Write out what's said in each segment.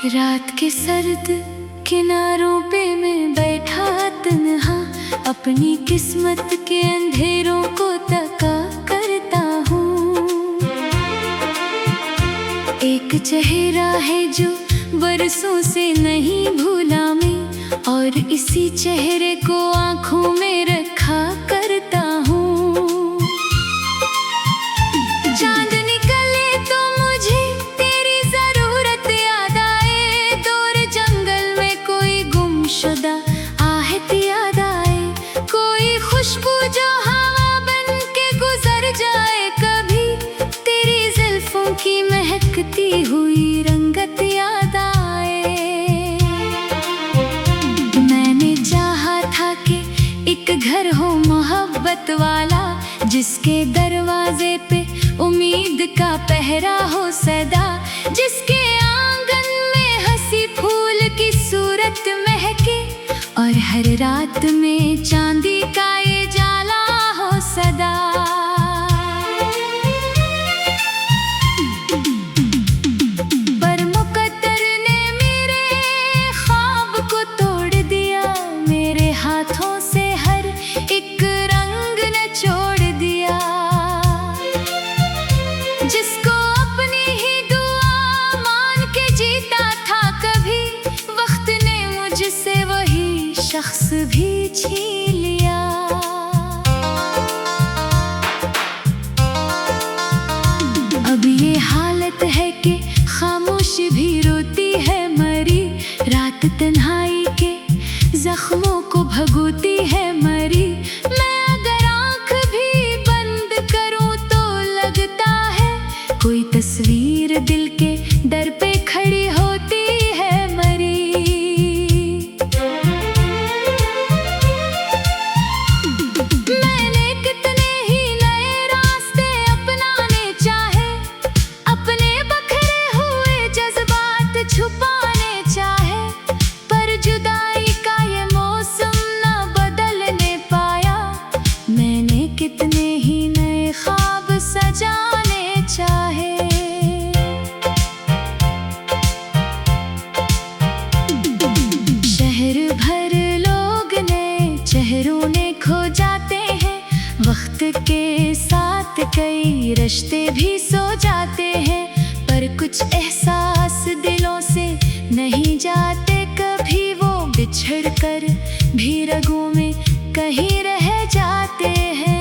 रात के सर्द किनारों पे मैं बैठा तन्हा, अपनी किस्मत के अंधेरों को तका करता हूँ। एक चेहरा है जो बरसों से नहीं भूला मैं, और इसी चेहरे को आँखों में रखा करता हूँ। चांद निकले तो मुझे तेरी जरूरत याद आए, दूर जंगल में कोई गुमशुदा आहट याद आए, कोई खुशबू जो हवा बन के गुजर जाए, कभी तेरी जुल्फों की महकती हुई रंगत याद आए। मैंने चाहा था कि एक घर हो मोहब्बत वाला, जिसके दरवाजे पे उम्मीद का पहरा हो सदा, जिसके आंगन में हंसी फूल की सूरत महके, और हर रात में चांदी का ये जाला हो सदा। पर मुकद्दर ने मेरे ख्वाब को तोड़ दिया, मेरे हाथों से हर एक रंग ने छोड़ दिया। जिसको अपनी ही दुआ मान के जीता था कभी, वक्त ने मुझसे वही शख्स भी छीन लिया। अब ये हालत है कि खामोशी भी रोती है मरी, रात तन्हाई के जख्मों को भगोती है मरी। मैं अगर आँख भी बंद करूँ तो लगता है कोई तस्वीर दिल के दर पे खड़ी होती है मरी। मैंने कितने ही नए रास्ते अपनाने चाहे, अपने बखरे हुए जज्बात छुपाने चाहे, पर जुदाई का ये मौसम न बदलने पाया। मैंने कितने ही नए ख्वाब सजाने चाहे। शहर भर लोग नए चेहरों ने खो जाते हैं, वक्त के साथ कई रिश्ते भी सो जाते हैं, पर कुछ एहसास दिलों से नहीं जाते कभी, वो बिछड़ कर भी रगों में कहीं रह जाते हैं।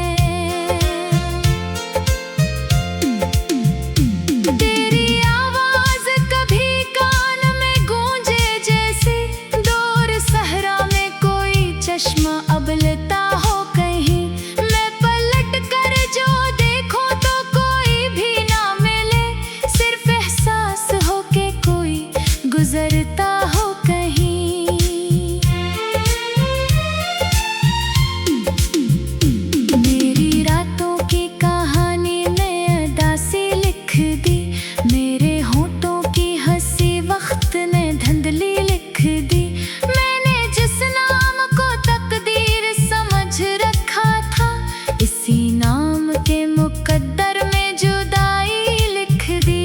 तेरी आवाज कभी कान में गूंजे जैसे, दूर सहरा में कोई चश्मा अबलता हो कहीं। मैं पलट कर जो देखूं तो कोई भी ना मिले, सिर्फ एहसास हो के कोई गुजरता हो कहीं। मेरी रातों की कहानी में अदा से लिख दी, मेरे होठों की हंसी वक्त ने धुंधली लिख दी। मैंने जिस नाम को तकदीर समझ रखा था, इसी नाम के मुकद्दर में जुदाई लिख दी।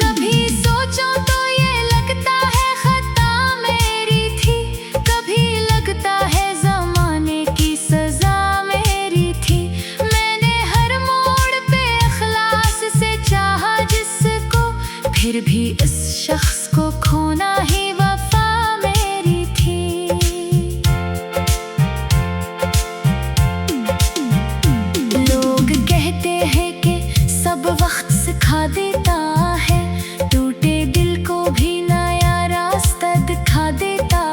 कभी सोचो तो ये लगता है खता मेरी थी, कभी लगता है ज़माने की सज़ा मेरी थी। मैंने हर मोड़ पे इख़लास से चाहा जिसको, फिर भी इस शख्स को खोना ही वफ़ा मेरी थी। लोग कहते हैं कि सब वक्त सिखा देता है, टूटे दिल को भी नया रास्ता दिखा देता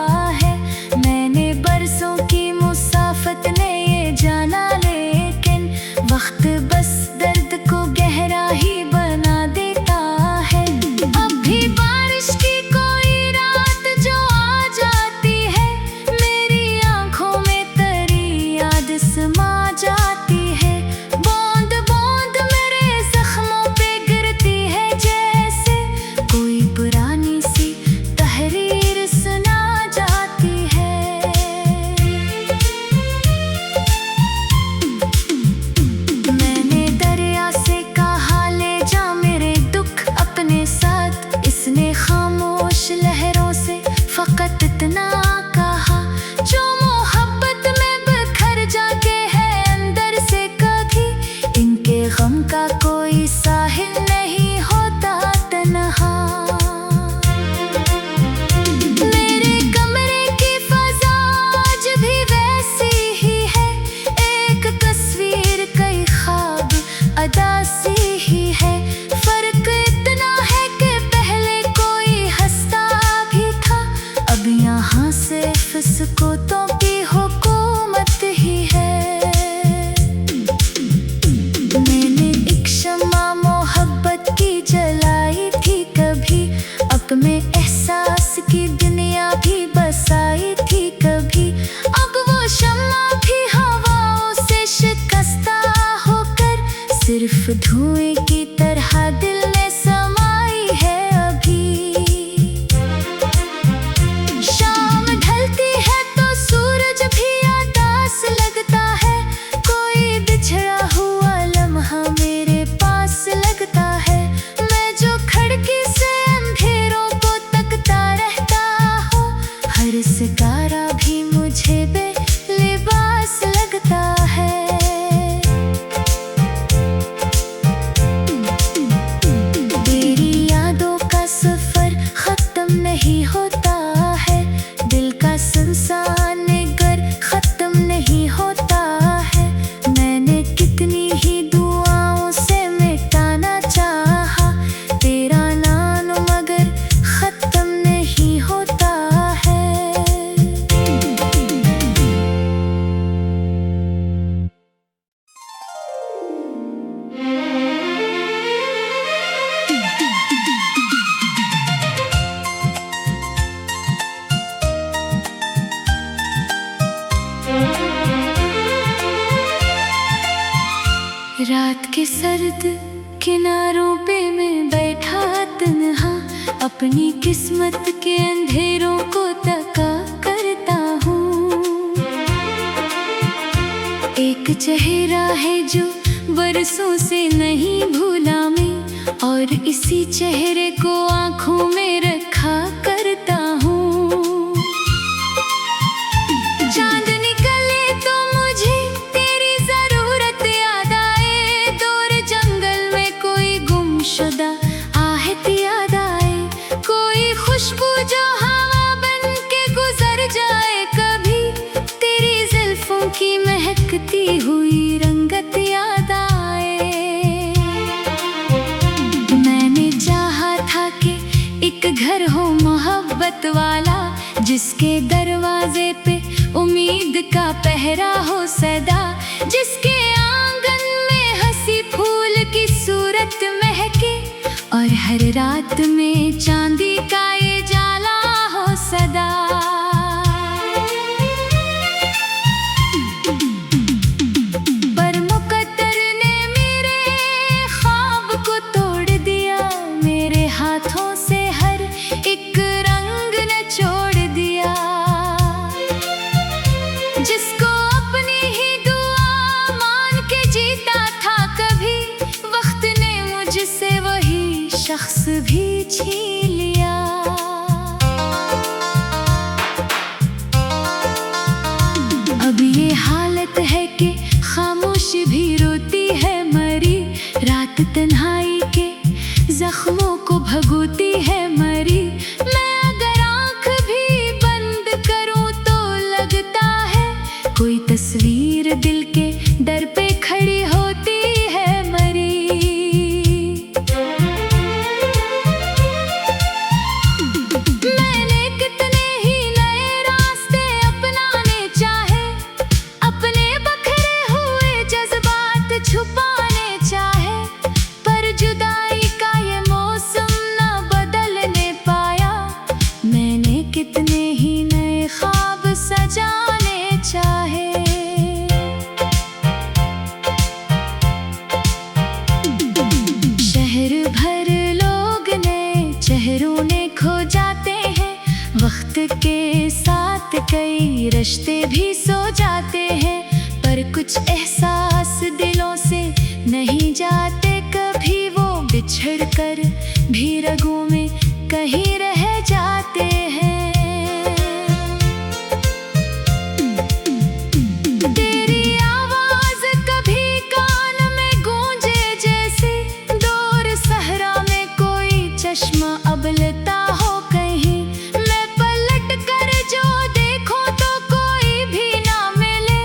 है। मैंने बरसों की मुसाफत ने ये जाना, लेकिन वक्त बस दर्द को गहरा ही बना देता है। अब भी बारिश की कोई रात जो आ जाती है, मेरी आंखों में तरी याद समा जाती है। बूंद बूंद मेरे जख्मों पे गिरती है, जैसे कोई पुरानी सी तहरीर सुना जाती है। मैंने दरिया सिर्फ धुएं की तरह दिल में समाई है अभी। शाम ढलती है तो सूरज भी आकाश लगता है, कोई बिछड़ा हुआ लम्हा मेरे पास लगता है। मैं जो खिड़की से अंधेरों को तकता रहता हूँ, हर सितारा भी मुझे बेलिबास लगता है। तेरी यादों का सफर खत्म नहीं होता है, दिल का सुनसान घर खत्म नहीं होता है। मैंने कितनी ही दुआओं से मिटाना चाहा तेरा नाम, मगर खत्म नहीं होता है। रात के सर्द किनारों पे मैं बैठा तन्हा, अपनी किस्मत के अंधेरों को तका करता हूँ। एक चेहरा है जो बरसों से नहीं भूला मैं, और इसी चेहरे को आँखों में रखा करता हूँ। चांद निकले तो मुझे तेरी जरूरत याद आए, दूर जंगल में कोई गुमशुदा आहट याद आए, कोई खुशबू जो हवा बन के गुजर जाए, कभी तेरी जुल्फों की महकती हुई रंगत याद आए। मैंने चाहा था कि एक घर हो मोहब्बत वाला, जिसके दरवाजे पे उम्मीद का पहरा हो सदा, जिसके आंगन में हंसी फूल की सूरत महके, और हर रात में चांदी का ये जाला हो सदा। पर मुकद्दर ने मेरे ख्वाब को तोड़ दिया, मेरे हाथों से हर एक रंग ने छोड़ दिया। जिसको अपनी ही दुआ मान के जीता था कभी, वक्त ने मुझसे वही शख्स भी छीन लिया। अब ये हालत है कि खामोशी भी रोती है मरी, रात तन्हाई के जख्मों को भगोती है मरी। मैं अगर आँख भी बंद करूँ तो लगता है कोई तस्वीर दिल के दर पे खड़ी होती है मरी। मैंने कितने ही नए रास्ते अपनाने चाहे, अपने बखरे हुए जज्बात छुपाने चाहे, पर जुदाई का ये मौसम न बदलने पाया। मैंने कितने ही नए ख्वाब सजाने चाहे। शहर भर लोग नए चेहरों ने खो जाते हैं, वक्त के साथ कई रिश्ते भी सो जाते हैं, पर कुछ एहसास दिलों से नहीं जाते कभी, वो बिछड़ कर भी रगों में कहीं रह जाते हैं। तेरी आवाज कभी कान में गूंजे जैसे, दूर सहरा में कोई चश्मा अबलता हो कहीं। मैं पलट कर जो देखूं तो कोई भी ना मिले,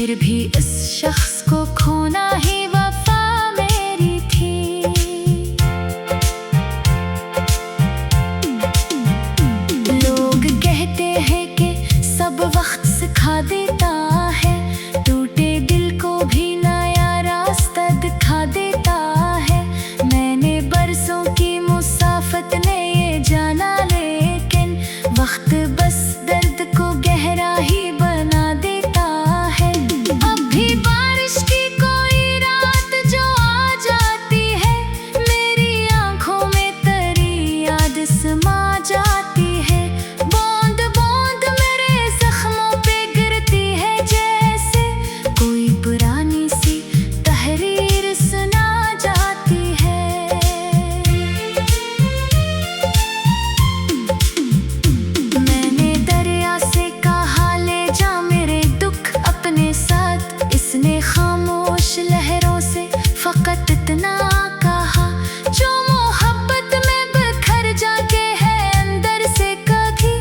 फिर भी इस शख्स को खोना ही वफा मेरी थी। लोग कहते हैं कि सब वक्त सिखा देता है, टूटे दिल को भी नया रास्ता दिखा देता है। मैंने बरसों की मुसाफत ने ये जाना, लेकिन वक्त बस दर्द को गहरा ही बना देता है। अब भी बारिश की कोई रात जो आ जाती है, मेरी आंखों में तरी याद समा जाती है। बूंद बूंद मेरे जख्मों पे गिरती है, जैसे कोई पुरानी सी तहरीर सुना जाती है। मैंने दरिया से कहा ले जा मेरे दुख अपने साथ, इसने खामोश लहरों से फकत इतना कहा, जो मोहब्बत में बिखर जाके है अंदर से कभी,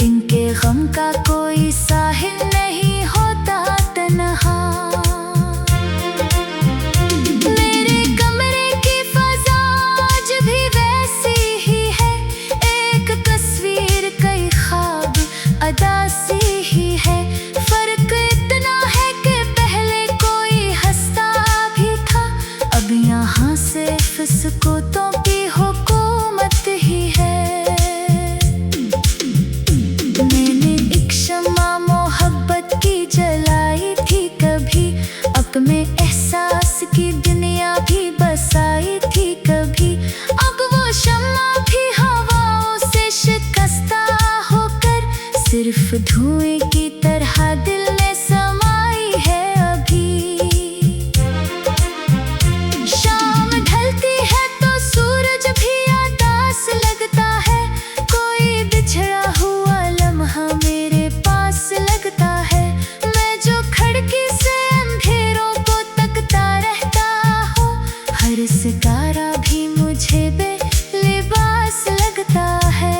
इनके गम का कोई साहिल नहीं होता तन्हा। मेरे कमरे की फजा आज भी वैसी ही है, एक तस्वीर कई ख्वाब अदासी ही है। फर्क इतना है कि पहले कोई हंसता भी था, अब यहाँ सिर्फ सुकूतों की हुकूमत ही है। मैंने एक शम्मा मोहब्बत की जलाई थी कभी, अपने एहसास की दुनिया भी बसाई थी कभी। अब वो शम्मा भी हवाओं से शिकस्ता होकर सिर्फ धुएं की तरह दिल में समाई है अभी। शाम ढलती है तो सूरज भी आदास लगता है, कोई बिछड़ा हुआ लम्हा मेरे पास लगता है। मैं जो खिड़की से अंधेरों को तकता रहता हूँ, हर सितारा भी मुझे बेलिबास लगता है।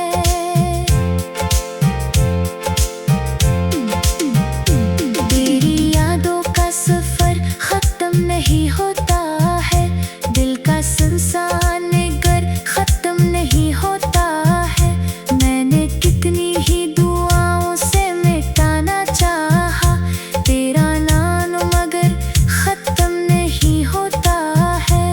तेरी यादों का सफर खत्म नहीं होता है, दिल का सुनसान घर खत्म नहीं होता है। मैंने कितनी ही दुआओं से मिटाना चाहा तेरा नाम, मगर खत्म नहीं होता है।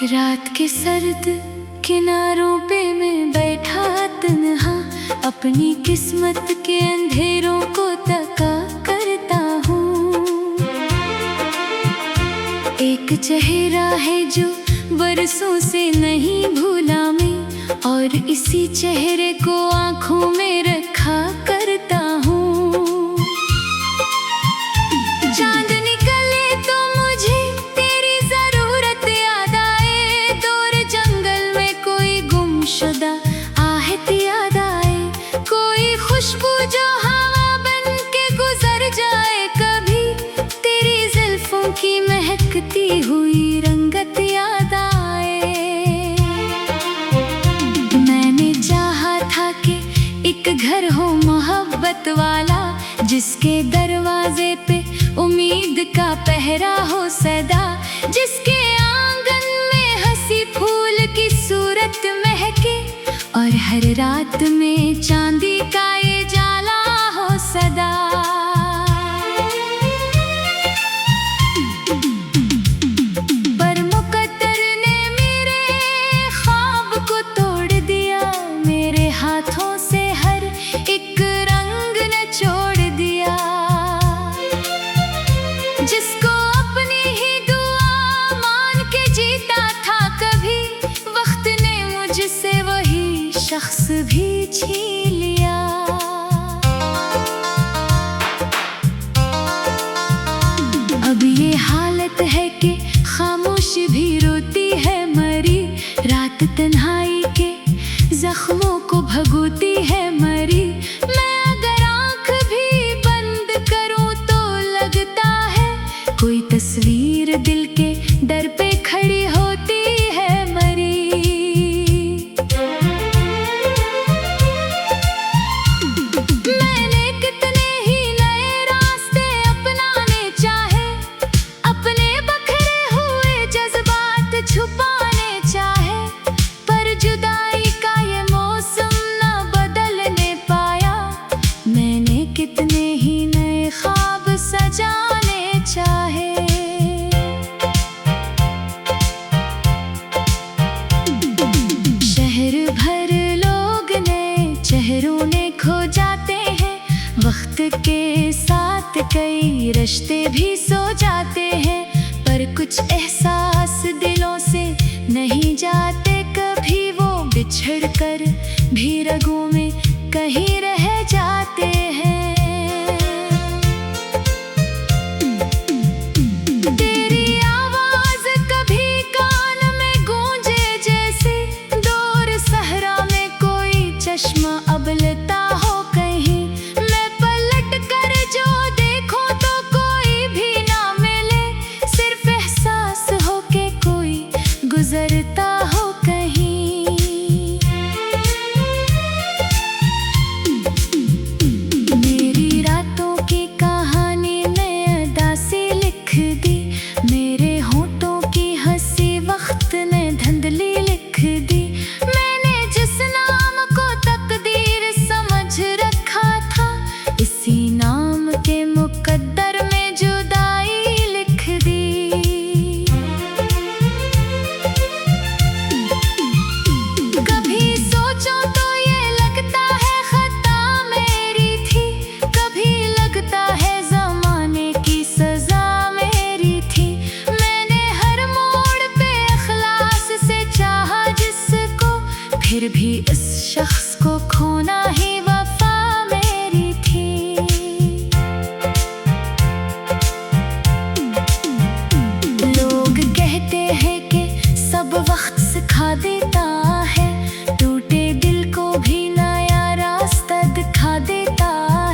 रात के सर्द किनारों पे मैं बैठा तन्हा, अपनी किस्मत के अंधेरों को तका करता हूँ। एक चेहरा है जो बरसों से नहीं भूला मैं, और इसी चेहरे को आंखों में रखा करता हूँ। चांद निकले तो मुझे तेरी जरूरत याद आए, दूर जंगल में कोई गुमशुदा आहट याद आए, कोई खुशबू जो हवा बन के गुजर जाए कभी, तेरी जुल्फों की महकती हुई रंगत याद आए। मैंने चाहा था कि एक घर हो मोहब्बत वाला, जिसके दरवाजे पे उम्मीद का पहरा हो सदा, जिसके आंगन में हंसी फूल की सूरत महके, और हर रात में चांदी का ये जाला हो सदा। पर मुकद्दर ने मेरे ख्वाब को तोड़ दिया, मेरे हाथों से हर एक रंग ने छोड़ दिया। जिसको अपनी ही दुआ मान के जीता था कभी, वक्त ने मुझसे वही शख्स भी छीन लिया। अब ये हालत है कि खामोश भी रोती है मरी, रात तन्हाई के जख्मों को भगोती है मरी। मैं अगर आँख भी बंद करूं तो लगता है कोई तस्वीर दिल के दर पे खड़ी होती है मरी। मैंने कितने ही नए रास्ते अपनाने चाहे, अपने बखरे हुए जज्बात छुपाने चाहे, पर जुदाई का ये मौसम न बदलने पाया। मैंने कितने ही नए ख्वाब सजाने चाहे। शहर भर लोग नए चेहरों ने खो जाते हैं, वक्त के साथ कई रिश्ते भी सो जाते हैं, पर कुछ एहसास दिलों से नहीं जाते कभी। वो बिछड़ कर भी रगों में कहीं रह जाते हैं। तेरी आवाज कभी कान में गूंजे जैसे दूर सहरा में कोई चश्मा अबलता हो कहीं। मैं पलट कर जो देखूं तो कोई भी ना मिले, सिर्फ एहसास हो के कोई गुजरता हो कहीं। मेरी रातों की कहानी मैं अदा से लिख दी, मेरे होठों की हंसी वक्त ने धुंधली लिख दी। मैंने जिस नाम को तकदीर समझ रखा था, इसी नाम के मुकद्दर में जुदाई लिख दी। कभी सोचो तो ये लगता है खता मेरी थी, कभी लगता है ज़माने की सज़ा मेरी थी। मैंने हर मोड़ पे इख़लास से चाहा जिसको, फिर भी इस शख्स को खोना ही वफ़ा मेरी थी। लोग कहते हैं कि सब वक्त सिखा देता है, टूटे दिल को भी नया रास्ता दिखा देता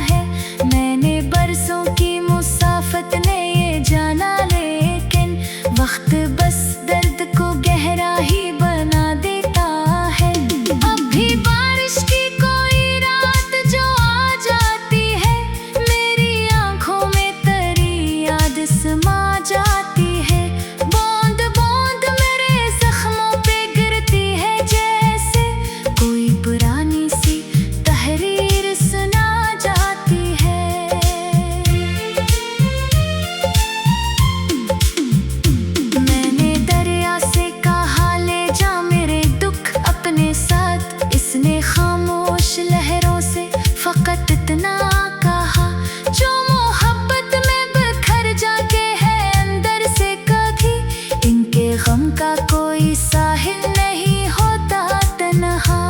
है। मैंने बरसों की मुसाफत ने ये जाना, लेकिन वक्त बस दर्द को गहरा ही बना देता है। अब भी बारिश की कोई रात जो आ जाती है, मेरी आंखों में तरी याद समा जाती है। बूंद बूंद मेरे जख्मों पे गिरती है, जैसे कोई पुरानी सी तहरीर सुना जाती है। मैंने दरिया से कहा ले जा मेरे दुख अपने साथ, इसने खामोश लहरों से फकत इतना कहा, जो मोहब्बत में बिखर जाके है अंदर से कभी। इनके गम का कोई साहिल नहीं होता तन्हा।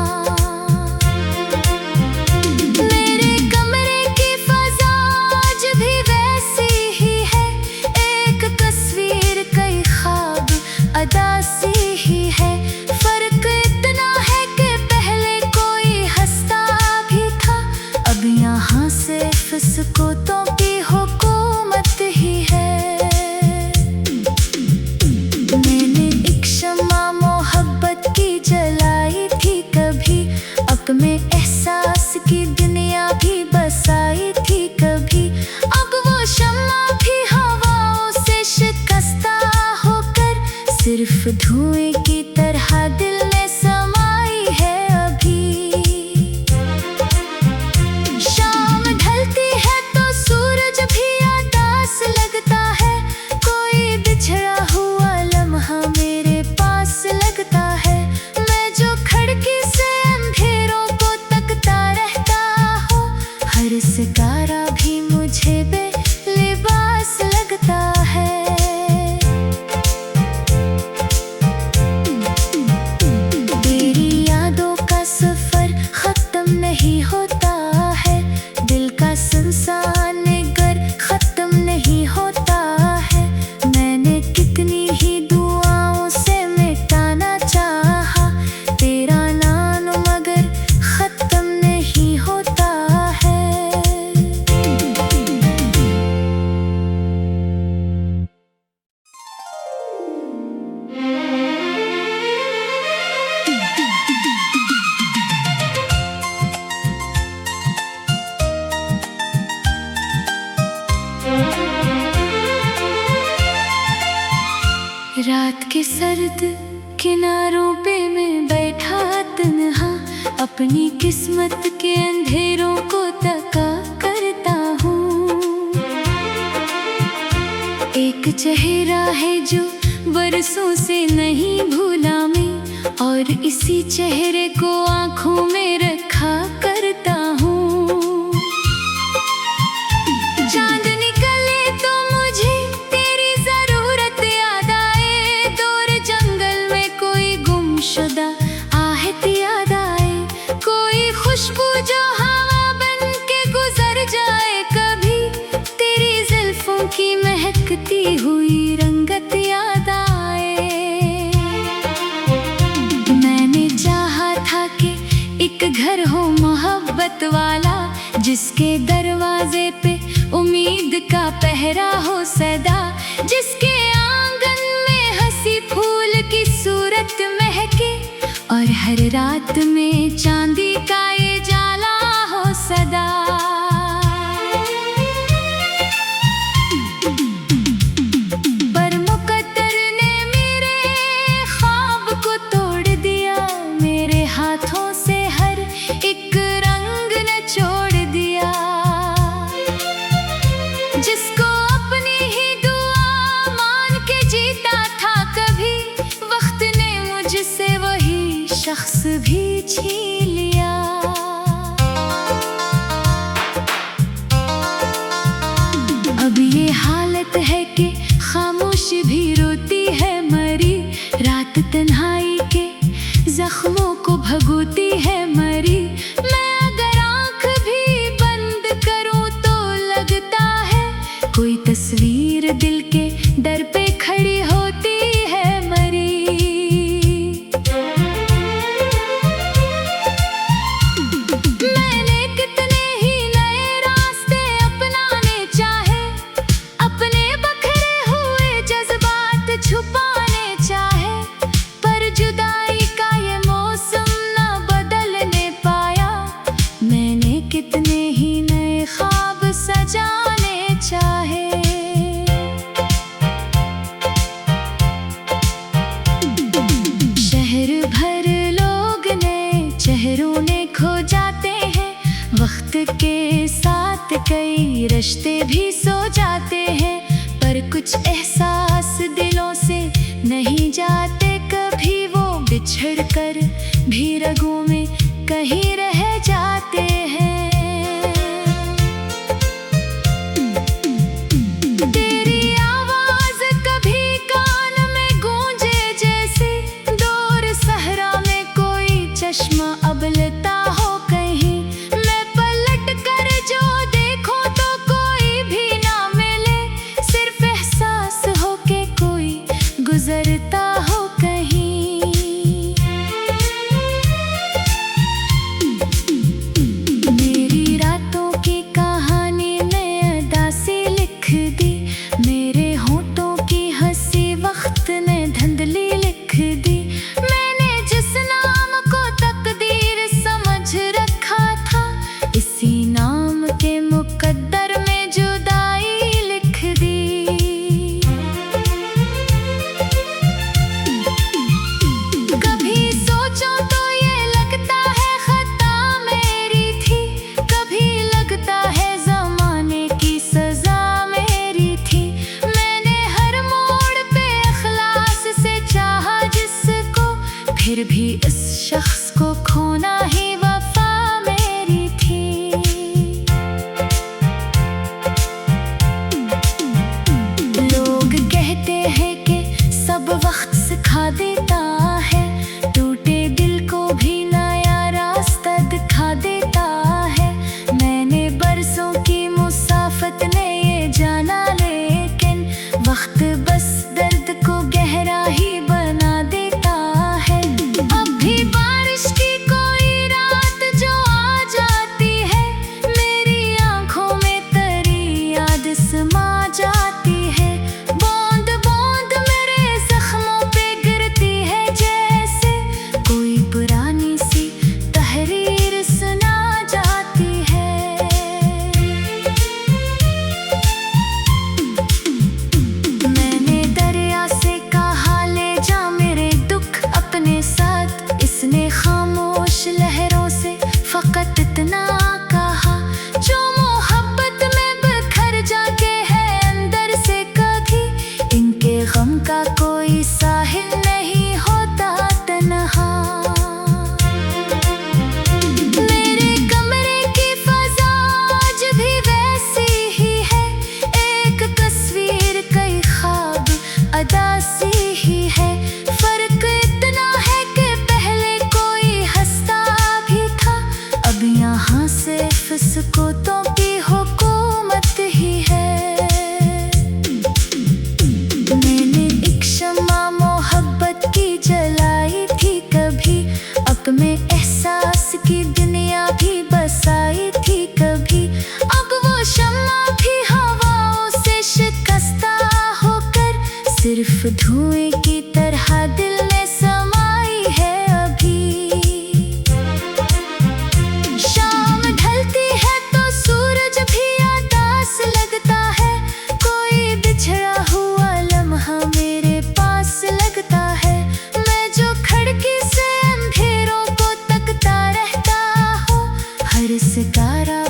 मेरे कमरे की फज़ा आज भी वैसी ही है, एक तस्वीर कई ख्वाब अदा सी ही है। फर्क इतना है कि पहले कोई हंसता भी था, अब यहाँ सिर्फ सुकूतों की हुकूमत ही है। मैंने एक शम्मा मोहब्बत की जलाई थी कभी, अपने एहसास की दुनिया भी बसाई थी कभी। अब वो शम्मा भी हवाओं से शिकस्ता होकर सिर्फ धुएं की तरह दिल में समाई है अभी। शाम ढलती है तो सूरज भी आदास लगता है, कोई बिछड़ा हुआ लम्हा मेरे पास लगता है। मैं जो खिड़की से अंधेरों को तकता रहता हूँ, हर सितारा भी मुझे बेलिबास लगता है। रात के सर्द किनारों पे मैं बैठा तन्हा, अपनी किस्मत के अंधेरों को तका करता हूँ। एक चेहरा है जो बरसों से नहीं भूला मैं, और इसी चेहरे को आंखों में रखा करता हूँ। चांद निकले तो मुझे तेरी जरूरत याद आए, दूर जंगल में कोई गुमशुदा आहट याद आए, कोई खुशबू जो हवा बन के गुजर जाए, कभी तेरी जुल्फों की महकती हुई रंगत याद आए। मैंने चाहा था कि एक घर हो मोहब्बत वाला, जिसके दरवाजे पे उम्मीद का पहरा हो सदा, जिसके आंगन में हंसी फूल की सूरत महके, और हर रात में चांदी का ये जाला हो सदा। पर मुकद्दर ने मेरे ख्वाब को तोड़ दिया, मेरे हाथों से हर एक रंग ने छोड़ दिया। जिसको अपनी ही दुआ मान के जीता था कभी, वक्त ने मुझसे वही शख्स भी छीन लिया। अब ये हालत है कि खामोशी भी रोती है मरी, रात तन्हाई के जख्मों को भगोती है मरी। मैं अगर आंख भी बंद करूं तो लगता है कोई तस्वीर दिल के दर पे खड़ी होती है मरी। मैंने कितने ही नए रास्ते अपनाने चाहे, अपने बखरे हुए जज्बात छुपाने चाहे, पर जुदाई का ये मौसम न बदलने पाया। मैंने कितने ही नए ख्वाब सजाने चाहे। शहर भर लोग नए चेहरों ने खो जाते हैं, वक्त के साथ कई रिश्ते भी सो जाते हैं, पर कुछ एहसास दिलों से नहीं जाते कभी, वो बिछड़ कर भी रगों में कहीं रह जाते हैं। तेरी आवाज कभी कान में गूंजे जैसे, दूर सहरा में कोई चश्मा अबलता हो कहीं, मैं पलट कर जो देखूं तो कोई भी ना मिले, सिर्फ एहसास हो के कोई गुजरता हो कहीं। मेरी रातों की कहानी मैं अदा से लिख दी, मेरे होठों की हंसी वक्त ने धुंधली लिख दी। मैंने जिस नाम को तकदीर समझ वक्त इतना कहा, जो मोहब्बत में बिखर जाके है अंदर से कभी। इनके गम का कोई साहिल नहीं होता तन्हा। मेरे कमरे की फजा आज भी वैसी ही है, एक तस्वीर कई ख्वाब अदासी ही है। फर्क इतना है कि पहले कोई हंसता भी था, अब यहाँ सिर्फ सुकूतों की हुकूमत ही है। मैंने एक शम्मा मोहब्बत की जलाई थी कभी, अपने एहसास की दुनिया भी बसाई थी कभी। अब वो शम्मा भी हवाओं से शिकस्ता होकर सिर्फ धुएं की तरह दिल में समाई है अभी। शाम ढलती है तो सूरज भी आकाश लगता है, कोई बिछड़ा हुआ लम्हा मेरे पास लगता है। मैं जो खिड़की से अंधेरों को तकता रहता हूँ, हर सितारा